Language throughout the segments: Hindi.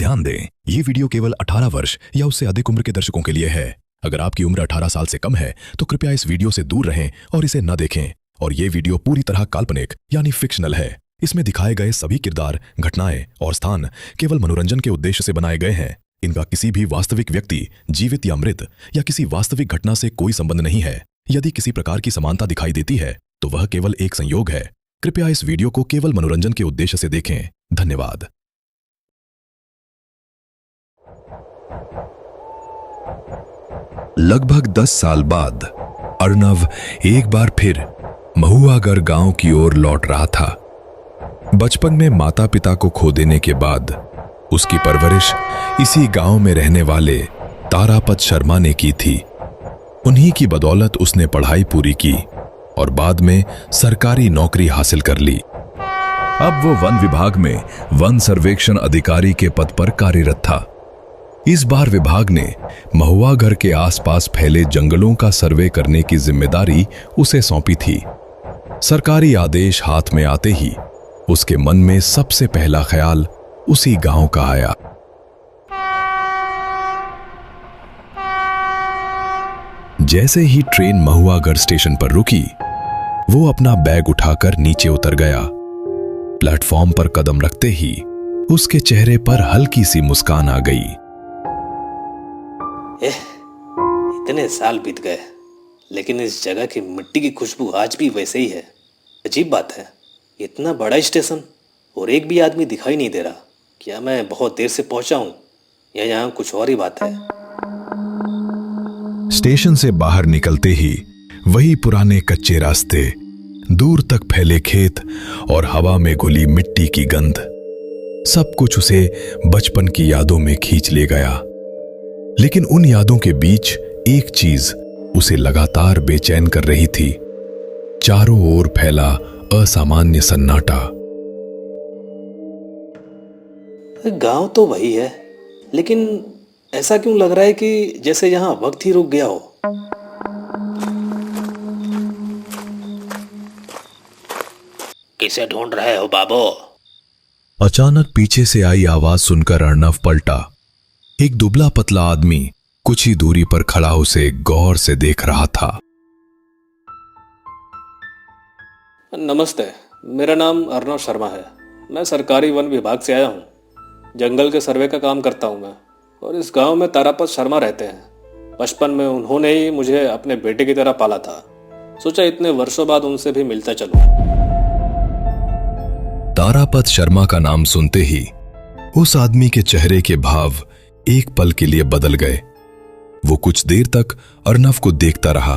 ध्यान दें, ये वीडियो केवल 18 वर्ष या उससे अधिक उम्र के दर्शकों के लिए है। अगर आपकी उम्र 18 साल से कम है तो कृपया इस वीडियो से दूर रहें और इसे न देखें। और ये वीडियो पूरी तरह काल्पनिक यानी फिक्शनल है। इसमें दिखाए गए सभी किरदार, घटनाएं और स्थान केवल मनोरंजन के उद्देश्य से बनाए गए हैं। इनका किसी भी वास्तविक व्यक्ति, जीवित या मृत, या किसी वास्तविक घटना से कोई संबंध नहीं है। यदि किसी प्रकार की समानता दिखाई देती है तो वह केवल एक संयोग है। कृपया इस वीडियो को केवल मनोरंजन के उद्देश्य से देखें। धन्यवाद। लगभग 10 साल बाद अर्णव एक बार फिर महुआगढ़ गांव की ओर लौट रहा था। बचपन में माता पिता को खो देने के बाद उसकी परवरिश इसी गांव में रहने वाले तारापत शर्मा ने की थी। उन्हीं की बदौलत उसने पढ़ाई पूरी की और बाद में सरकारी नौकरी हासिल कर ली। अब वो वन विभाग में वन सर्वेक्षण अधिकारी के पद पर कार्यरत था। इस बार विभाग ने महुआगढ़ के आसपास फैले जंगलों का सर्वे करने की जिम्मेदारी उसे सौंपी थी। सरकारी आदेश हाथ में आते ही उसके मन में सबसे पहला ख्याल उसी गांव का आया। जैसे ही ट्रेन महुआगढ़ स्टेशन पर रुकी, वो अपना बैग उठाकर नीचे उतर गया। प्लेटफॉर्म पर कदम रखते ही उसके चेहरे पर हल्की सी मुस्कान आ गई। इतने साल बीत गए, लेकिन इस जगह की मिट्टी की खुशबू आज भी वैसे ही है। अजीब बात है, इतना बड़ा स्टेशन और एक भी आदमी दिखाई नहीं दे रहा। क्या मैं बहुत देर से पहुंचा हूं या यहाँ कुछ और ही बात है? स्टेशन से बाहर निकलते ही वही पुराने कच्चे रास्ते, दूर तक फैले खेत और हवा में घुली मिट्टी की गंध, सब कुछ उसे बचपन की यादों में खींच ले गया। लेकिन उन यादों के बीच एक चीज उसे लगातार बेचैन कर रही थी। चारों ओर फैला असामान्य सन्नाटा। गांव तो वही है, लेकिन ऐसा क्यों लग रहा है कि जैसे यहां वक्त ही रुक गया हो। किसे ढूंढ रहे हो बाबू? अचानक पीछे से आई आवाज सुनकर अर्णव पलटा। एक दुबला पतला आदमी कुछ ही दूरी पर खड़ा उसे गौर से देख रहा था। नमस्ते, मेरा नाम अर्णव शर्मा है। मैं सरकारी वन विभाग से आया हूँ। जंगल के सर्वे का काम करता हूँ मैं, और इस गांव में तारापत शर्मा रहते हैं। बचपन में उन्होंने ही मुझे अपने बेटे की तरह पाला था। सोचा इतने वर्षों बाद उनसे भी मिलता चलूं। तारापत शर्मा का नाम सुनते ही उस आदमी के चेहरे के भाव एक पल के लिए बदल गए। वो कुछ देर तक अर्णव को देखता रहा,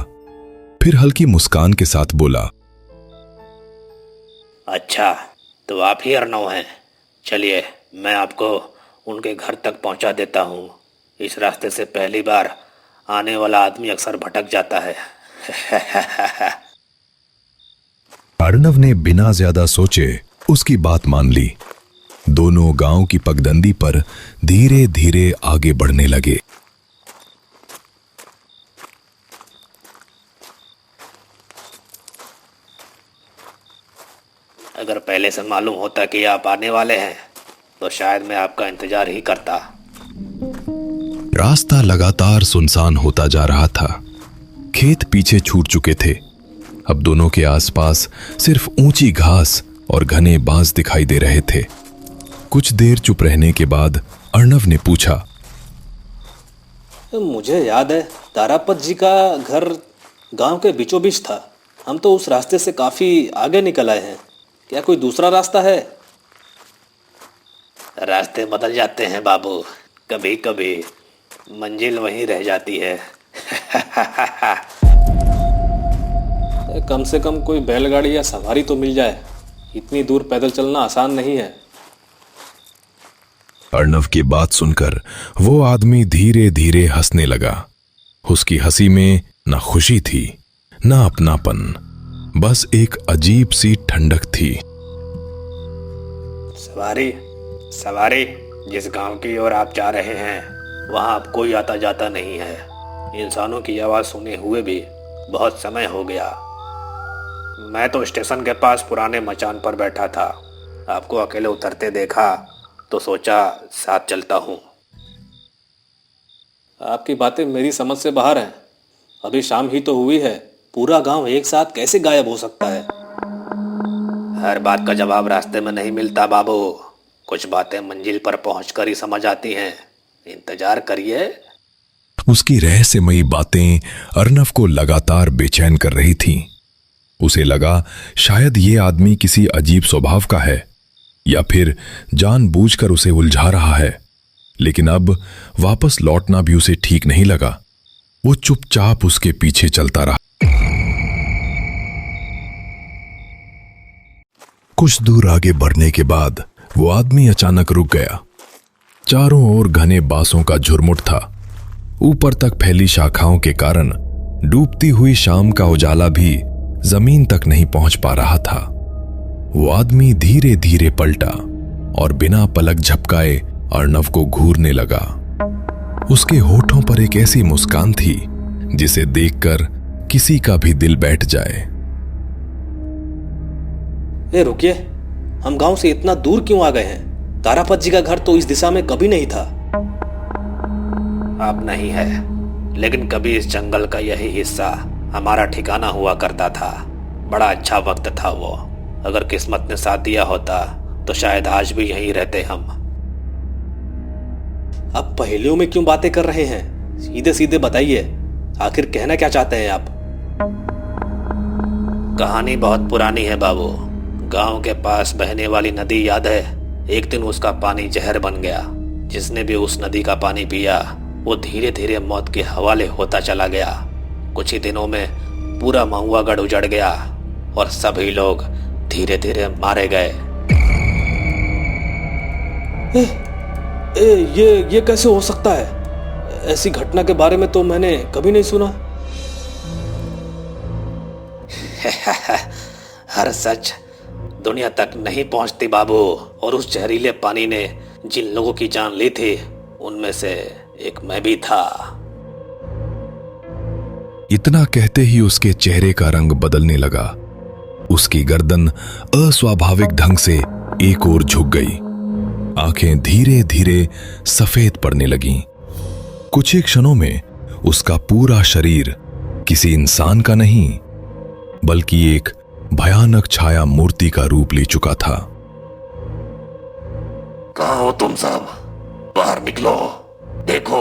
फिर हल्की मुस्कान के साथ बोला, अच्छा, तो आप ही अर्णव हैं। चलिए, मैं आपको उनके घर तक पहुंचा देता हूं। इस रास्ते से पहली बार आने वाला आदमी अक्सर भटक जाता है। अर्णव ने बिना ज्यादा सोचे उसकी बात मान ली। दोनों गांव की पगडंडी पर धीरे धीरे आगे बढ़ने लगे। अगर पहले से मालूम होता कि आप आने वाले हैं तो शायद मैं आपका इंतजार ही करता। रास्ता लगातार सुनसान होता जा रहा था। खेत पीछे छूट चुके थे। अब दोनों के आसपास सिर्फ ऊंची घास और घने बांस दिखाई दे रहे थे। कुछ देर चुप रहने के बाद अर्णव ने पूछा, मुझे याद है तारापत जी का घर गांव के बीचों बीच था। हम तो उस रास्ते से काफी आगे निकल आए हैं। क्या कोई दूसरा रास्ता है? रास्ते बदल जाते हैं बाबू, कभी कभी मंजिल वहीं रह जाती है। कम से कम कोई बैलगाड़ी या सवारी तो मिल जाए। इतनी दूर पैदल चलना आसान नहीं है। अर्णव की बात सुनकर वो आदमी धीरे धीरे हंसने लगा। उसकी हंसी में न खुशी थी न अपनापन, बस एक अजीब सी ठंडक थी। सवारी सवारी, जिस गांव की ओर आप जा रहे हैं वहां अब कोई आता जाता नहीं है। इंसानों की आवाज सुने हुए भी बहुत समय हो गया। मैं तो स्टेशन के पास पुराने मचान पर बैठा था। आपको अकेले उतरते देखा तो सोचा साथ चलता हूँ। आपकी बातें मेरी समझ से बाहर हैं। अभी शाम ही तो हुई है, पूरा गांव एक साथ कैसे गायब हो सकता है? हर बात का जवाब रास्ते में नहीं मिलता बाबू, कुछ बातें मंजिल पर पहुंचकर ही समझ आती हैं। इंतजार करिए। उसकी रहस्यमयी बातें अर्नव को लगातार बेचैन कर रही थीं। उसे लगा शायद ये आदमी किसी अजीब स्वभाव का है या फिर जानबूझकर उसे उलझा रहा है, लेकिन अब वापस लौटना भी उसे ठीक नहीं लगा। वो चुपचाप उसके पीछे चलता रहा। कुछ दूर आगे बढ़ने के बाद वो आदमी अचानक रुक गया। चारों ओर घने बांसों का झुरमुट था। ऊपर तक फैली शाखाओं के कारण डूबती हुई शाम का उजाला भी जमीन तक नहीं पहुंच पा रहा था। वो आदमी धीरे धीरे पलटा और बिना पलक झपकाए अर्नव को घूरने लगा। उसके होठों पर एक ऐसी मुस्कान थी जिसे देखकर किसी का भी दिल बैठ जाए। रुकिए, हम गांव से इतना दूर क्यों आ गए हैं? तारापत जी का घर तो इस दिशा में कभी नहीं था। अब नहीं है, लेकिन कभी इस जंगल का यही हिस्सा हमारा ठिकाना हुआ करता था। बड़ा अच्छा वक्त था वो। अगर किस्मत ने साथ दिया होता तो शायद आज भी यहीं रहते हम। अब पहेलियों में क्यों बातें कर रहे हैं? सीधे सीधे बताइए, आखिर कहना क्या चाहते हैं आप? कहानी बहुत पुरानी है बाबू। गांव के पास बहने वाली नदी याद है? एक दिन उसका पानी जहर बन गया। जिसने भी उस नदी का पानी पिया वो धीरे धीरे मौत के हवाले होता चला गया। कुछ ही दिनों में पूरा महुआगढ़ उजड़ गया और सभी लोग धीरे धीरे मारे गए। ये कैसे हो सकता है? ऐसी घटना के बारे में तो मैंने कभी नहीं सुना। हर सच दुनिया तक नहीं पहुंचती बाबू, और उस जहरीले पानी ने जिन लोगों की जान ली थी उनमें से एक मैं भी था। इतना कहते ही उसके चेहरे का रंग बदलने लगा। उसकी गर्दन अस्वाभाविक ढंग से एक ओर झुक गई। आंखें धीरे धीरे सफेद पड़ने लगीं। कुछ ही क्षणों में उसका पूरा शरीर किसी इंसान का नहीं बल्कि एक भयानक छाया मूर्ति का रूप ले चुका था। कहाँ हो तुम सब? बाहर निकलो। देखो,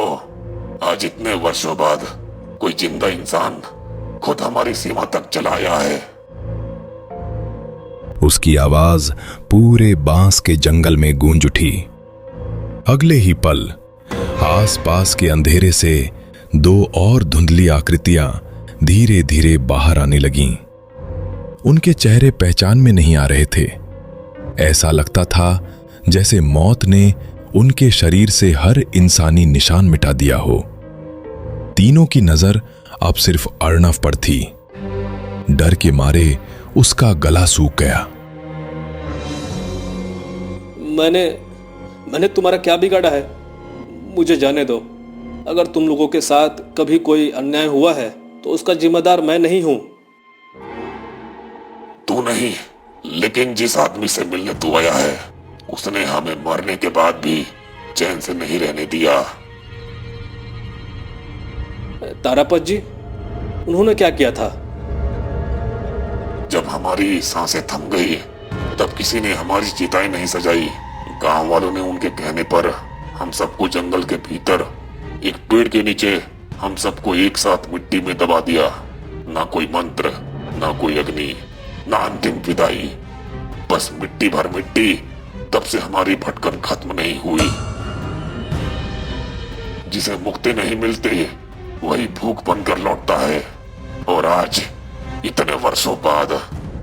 आज इतने वर्षों बाद कोई जिंदा इंसान खुद हमारी सीमा तक चला आया है। उसकी आवाज पूरे बांस के जंगल में गूंज उठी। अगले ही पल आसपास के अंधेरे से दो और धुंधली आकृतियां धीरे धीरे बाहर आने लगीं। उनके चेहरे पहचान में नहीं आ रहे थे। ऐसा लगता था जैसे मौत ने उनके शरीर से हर इंसानी निशान मिटा दिया हो। तीनों की नजर अब सिर्फ अर्नव पर थी। डर के मारे उसका गला सूख गया। मैंने तुम्हारा क्या बिगाड़ा है? मुझे जाने दो। अगर तुम लोगों के साथ कभी कोई अन्याय हुआ है तो उसका जिम्मेदार मैं नहीं हूं। तू नहीं, लेकिन जिस आदमी से मिलने तू आया है उसने हमें मरने के बाद भी चैन से नहीं रहने दिया। तारापत जी, उन्होंने क्या किया था? जब हमारी सांसें थम गई तब किसी ने हमारी चिताएं नहीं सजाई। गांव वालों ने उनके कहने पर हम सबको जंगल के भीतर एक पेड़ के नीचे हम सबको एक साथ मिट्टी में दबा दिया। ना कोई मंत्र, ना कोई अग्नि, ना अंतिम विदाई, बस मिट्टी भर मिट्टी। तब से हमारी भटकन खत्म नहीं हुई। जिसे मुक्ति नहीं मिलती वही भूख बनकर लौटता है, और आज इतने वर्षों बाद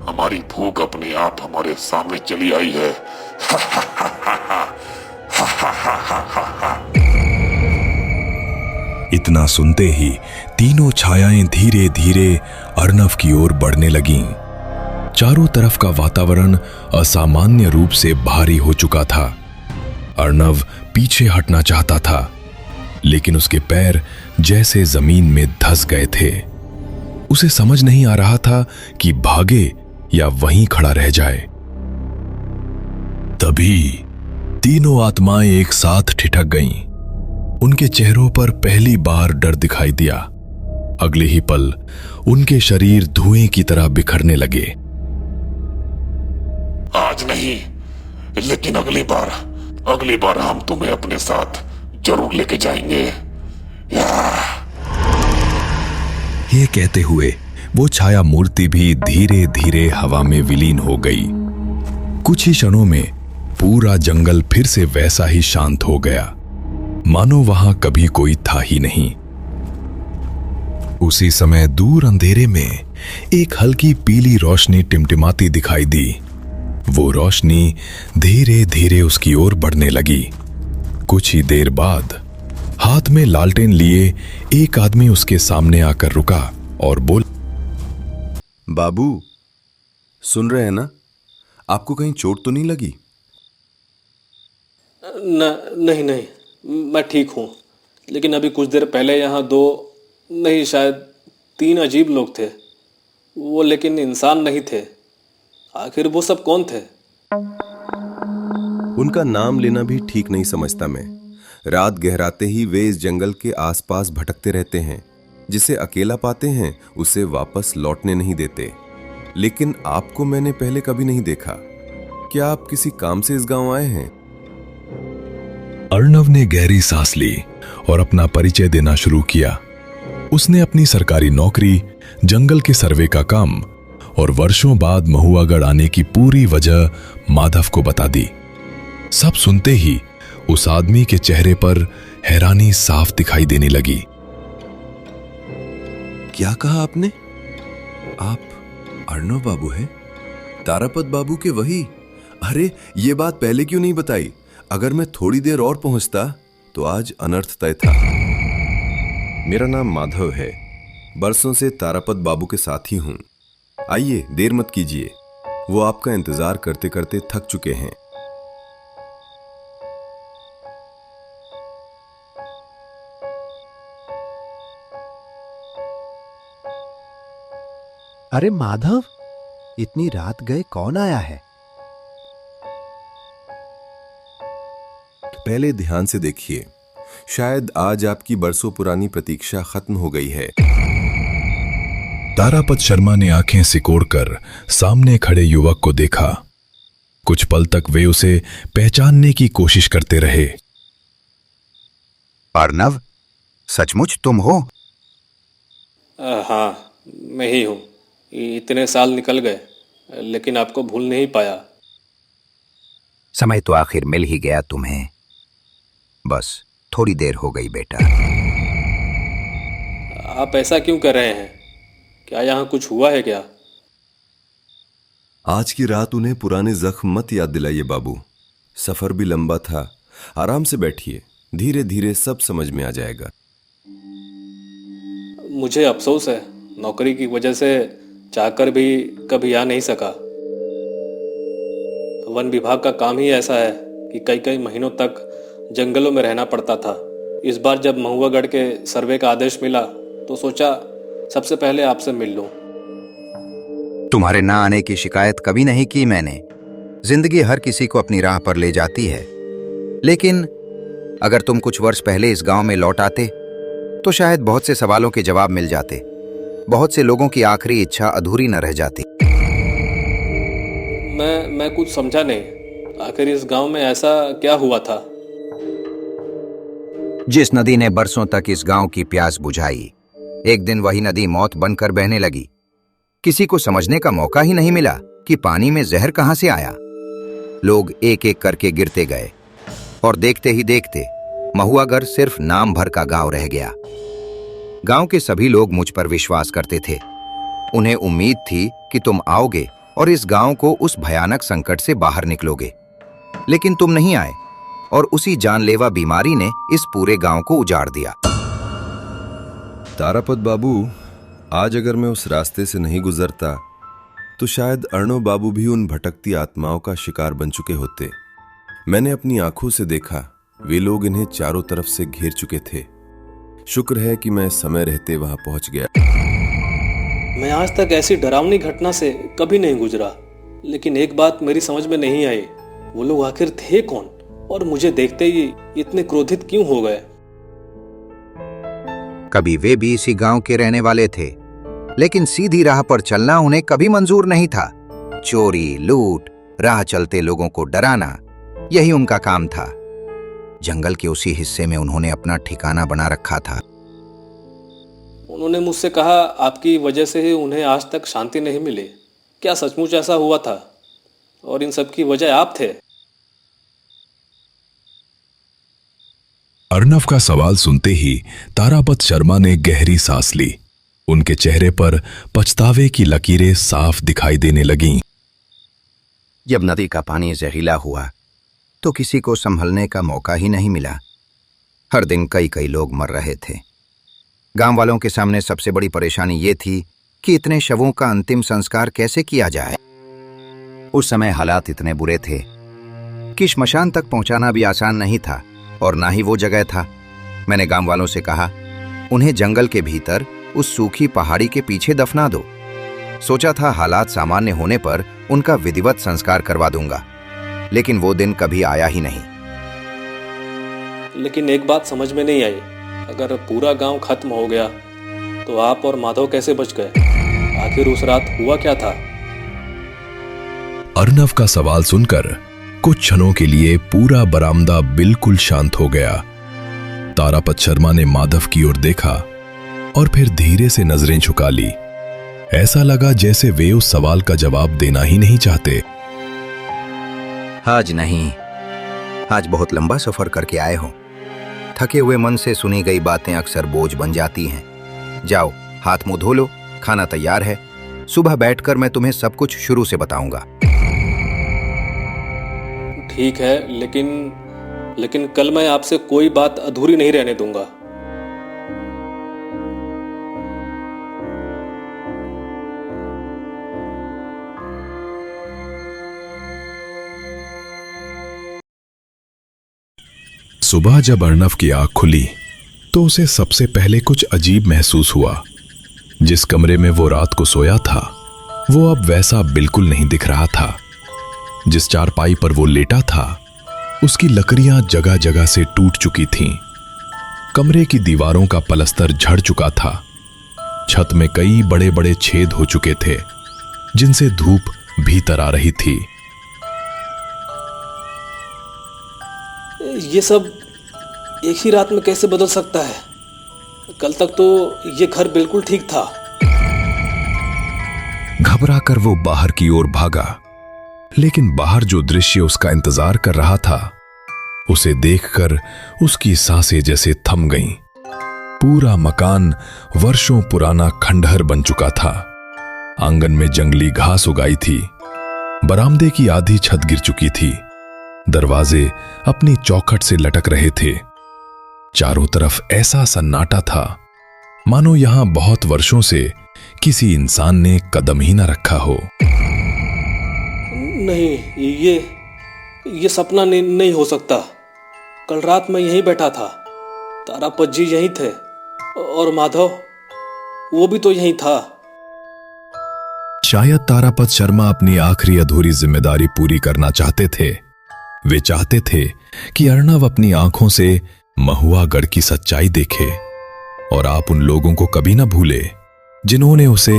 हमारी भूख अपने आप हमारे सामने चली आई है। इतना सुनते ही तीनों छायाएं धीरे धीरे अर्नव की ओर बढ़ने लगीं। चारों तरफ का वातावरण असामान्य रूप से भारी हो चुका था। अर्नव पीछे हटना चाहता था, लेकिन उसके पैर जैसे जमीन में धंस गए थे। उसे समझ नहीं आ रहा था कि भागे या वहीं खड़ा रह जाए। तभी तीनों आत्माएं एक साथ ठिठक गईं। उनके चेहरों पर पहली बार डर दिखाई दिया। अगले ही पल उनके शरीर धुएं की तरह बिखरने लगे। आज नहीं, लेकिन अगली बार हम तुम्हें अपने साथ जरूर लेके जाएंगे। ये कहते हुए वो छाया मूर्ति भी धीरे धीरे हवा में विलीन हो गई। कुछ ही क्षणों में पूरा जंगल फिर से वैसा ही शांत हो गया, मानो वहां कभी कोई था ही नहीं। उसी समय दूर अंधेरे में एक हल्की पीली रोशनी टिमटिमाती दिखाई दी। वो रोशनी धीरे धीरे उसकी ओर बढ़ने लगी। कुछ ही देर बाद हाथ में लालटेन लिए एक आदमी उसके सामने आकर रुका और बोल, बाबू, सुन रहे हैं ना? आपको कहीं चोट तो नहीं लगी? नहीं नहीं, मैं ठीक हूँ। लेकिन अभी कुछ देर पहले यहाँ 2 नहीं शायद 3 अजीब लोग थे। वो लेकिन इंसान नहीं थे। आखिर वो सब कौन थे? उनका नाम लेना भी ठीक नहीं समझता मैं। रात गहराते ही वे इस जंगल के आसपास भटकते रहते हैं। जिसे अकेला पाते हैं उसे वापस लौटने नहीं देते। लेकिन आपको मैंने पहले कभी नहीं देखा। क्या आप किसी काम से इस गांव आए हैं? अर्णव ने गहरी सांस ली और अपना परिचय देना शुरू किया। उसने अपनी सरकारी नौकरी, जंगल के सर्वे का काम और वर्षों बाद महुआगढ़ आने की पूरी वजह माधव को बता दी। सब सुनते ही उस आदमी के चेहरे पर हैरानी साफ दिखाई देने लगी। क्या कहा आपने? आप अर्णव बाबू हैं? तारापत बाबू के वही? अरे, ये बात पहले क्यों नहीं बताई? अगर मैं थोड़ी देर और पहुंचता तो आज अनर्थ तय था। मेरा नाम माधव है। बरसों से तारापत बाबू के साथ ही हूं। आइए, देर मत कीजिए। वो आपका इंतजार करते करते थक चुके हैं। अरे माधव, इतनी रात गए कौन आया है? पहले ध्यान से देखिए। शायद आज आपकी बरसों पुरानी प्रतीक्षा खत्म हो गई है। तारापत शर्मा ने आंखें सिकोड़कर सामने खड़े युवक को देखा। कुछ पल तक वे उसे पहचानने की कोशिश करते रहे। अर्णव, सचमुच तुम हो? हाँ, मैं ही हूँ। इतने साल निकल गए लेकिन आपको भूल नहीं पाया। समय तो आखिर मिल ही गया तुम्हें। बस थोड़ी देर हो गई बेटा। आप ऐसा क्यों कर रहे हैं? क्या यहाँ कुछ हुआ है क्या? आज की रात उन्हें पुराने जख्म मत याद दिलाइए बाबू। सफर भी लंबा था। आराम से बैठिए, धीरे धीरे सब समझ में आ जाएगा। मुझे अफसोस है, नौकरी की वजह से चाहकर भी कभी आ नहीं सका। वन विभाग का काम ही ऐसा है कि कई कई महीनों तक जंगलों में रहना पड़ता था। इस बार जब महुआगढ़ के सर्वे का आदेश मिला तो सोचा सबसे पहले आपसे मिल लूं। तुम्हारे ना आने की शिकायत कभी नहीं की मैंने। जिंदगी हर किसी को अपनी राह पर ले जाती है। लेकिन अगर तुम कुछ वर्ष पहले इस गांव में लौट आते तो शायद बहुत से सवालों के जवाब मिल जाते। बहुत से लोगों की आखिरी इच्छा अधूरी न रह जाती। मैं कुछ समझा नहीं। आखिर इस गांव में ऐसा क्या हुआ था? जिस नदी ने बरसों तक इस गांव की प्यास बुझाई, एक दिन वही नदी मौत बनकर बहने लगी। किसी को समझने का मौका ही नहीं मिला कि पानी में जहर कहां से आया। लोग एक एक करके गिरते गए और देखते ही देखते महुआगढ़ सिर्फ नाम भर का गांव रह गया। गांव के सभी लोग मुझ पर विश्वास करते थे। उन्हें उम्मीद थी कि तुम आओगे और इस गांव को उस भयानक संकट से बाहर निकलोगे। लेकिन तुम नहीं आए और उसी जानलेवा बीमारी ने इस पूरे गांव को उजाड़ दिया। तारापत बाबू, आज अगर मैं उस रास्ते से नहीं गुजरता तो शायद अर्णव बाबू भी उन भटकती आत्माओं का शिकार बन चुके होते। मैंने अपनी आंखों से देखा, वे लोग इन्हें चारों तरफ से घेर चुके थे। शुक्र है कि मैं समय रहते वहां पहुंच गया। मैं आज तक ऐसी डरावनी घटना से कभी नहीं गुजरा। लेकिन एक बात मेरी समझ में नहीं आई, वो लोग आखिर थे कौन और मुझे देखते ही इतने क्रोधित क्यों हो गए? कभी वे भी इसी गांव के रहने वाले थे, लेकिन सीधी राह पर चलना उन्हें कभी मंजूर नहीं था। चोरी, लूट, राह चलते लोगों को डराना, यही उनका काम था। जंगल के उसी हिस्से में उन्होंने अपना ठिकाना बना रखा था। उन्होंने मुझसे कहा आपकी वजह से ही उन्हें आज तक शांति नहीं मिली। क्या सचमुच ऐसा हुआ था? और इन सब की वजह आप थे? अर्नव का सवाल सुनते ही तारापत शर्मा ने गहरी सांस ली। उनके चेहरे पर पछतावे की लकीरें साफ दिखाई देने लगीं। जब नदी का पानी जहरीला हुआ तो किसी को संभलने का मौका ही नहीं मिला। हर दिन कई कई लोग मर रहे थे। गांव वालों के सामने सबसे बड़ी परेशानी ये थी कि इतने शवों का अंतिम संस्कार कैसे किया जाए। उस समय हालात इतने बुरे थे कि श्मशान तक पहुंचाना भी आसान नहीं था और ना ही वो जगह था। मैंने गांव वालों से कहा, उन्हें जंगल के भीतर उस सूखी पहाड़ी के पीछे दफना दो। सोचा था हालात सामान्य होने पर उनका विधिवत संस्कार करवा दूंगा, लेकिन वो दिन कभी आया ही नहीं। लेकिन एक बात समझ में नहीं आई, अगर पूरा गांव खत्म हो गया तो आप और माधव कैसे बच गए? आखिर उस रात हुआ क्या था? अर्नव का सवाल सुनकर कुछ क्षणों के लिए पूरा बरामदा बिल्कुल शांत हो गया। तारापत शर्मा ने माधव की ओर देखा और फिर धीरे से नजरें झुका ली। ऐसा लगा जैसे वे उस सवाल का जवाब देना ही नहीं चाहते। आज नहीं, आज बहुत लंबा सफर करके आए हो। थके हुए मन से सुनी गई बातें अक्सर बोझ बन जाती हैं। जाओ, हाथ मुंह धो लो, खाना तैयार है। सुबह बैठकर मैं तुम्हें सब कुछ शुरू से बताऊंगा। ठीक है, लेकिन कल मैं आपसे कोई बात अधूरी नहीं रहने दूंगा। सुबह जब अर्नव की आंख खुली तो उसे सबसे पहले कुछ अजीब महसूस हुआ। जिस कमरे में वो रात को सोया था वो अब वैसा बिल्कुल नहीं दिख रहा था। जिस चारपाई पर वो लेटा था उसकी लकड़ियां जगह जगह से टूट चुकी थीं। कमरे की दीवारों का पलस्तर झड़ चुका था। छत में कई बड़े बड़े छेद हो चुके थे जिनसे धूप भीतर आ रही थी। ये सब एक ही रात में कैसे बदल सकता है? कल तक तो ये घर बिल्कुल ठीक था। घबराकर वो बाहर की ओर भागा, लेकिन बाहर जो दृश्य उसका इंतजार कर रहा था उसे देखकर उसकी सांसें जैसे थम गईं। पूरा मकान वर्षों पुराना खंडहर बन चुका था। आंगन में जंगली घास उगाई थी। बरामदे की आधी छत गिर चुकी थी। दरवाजे अपनी चौखट से लटक रहे थे। चारों तरफ ऐसा सन्नाटा था मानो यहां बहुत वर्षों से किसी इंसान ने कदम ही न रखा हो। नहीं, ये सपना नहीं हो सकता। कल रात मैं यहीं बैठा था, तारापत जी यहीं थे और माधव वो भी तो यहीं था। शायद तारापत शर्मा अपनी आखिरी अधूरी जिम्मेदारी पूरी करना चाहते थे। वे चाहते थे कि अर्नव अपनी आंखों से महुआगढ़ की सच्चाई देखे और आप उन लोगों को कभी न भूले जिन्होंने उसे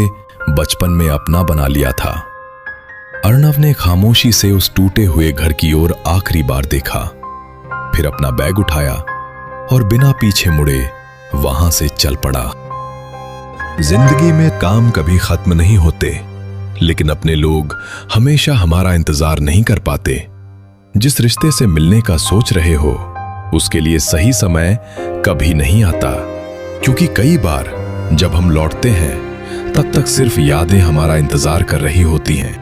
बचपन में अपना बना लिया था। अर्नव ने खामोशी से उस टूटे हुए घर की ओर आखिरी बार देखा, फिर अपना बैग उठाया और बिना पीछे मुड़े वहां से चल पड़ा। जिंदगी में काम कभी खत्म नहीं होते, लेकिन अपने लोग हमेशा हमारा इंतजार नहीं कर पाते। जिस रिश्ते से मिलने का सोच रहे हो उसके लिए सही समय कभी नहीं आता, क्योंकि कई बार जब हम लौटते हैं तब तक सिर्फ यादें हमारा इंतजार कर रही होती हैं।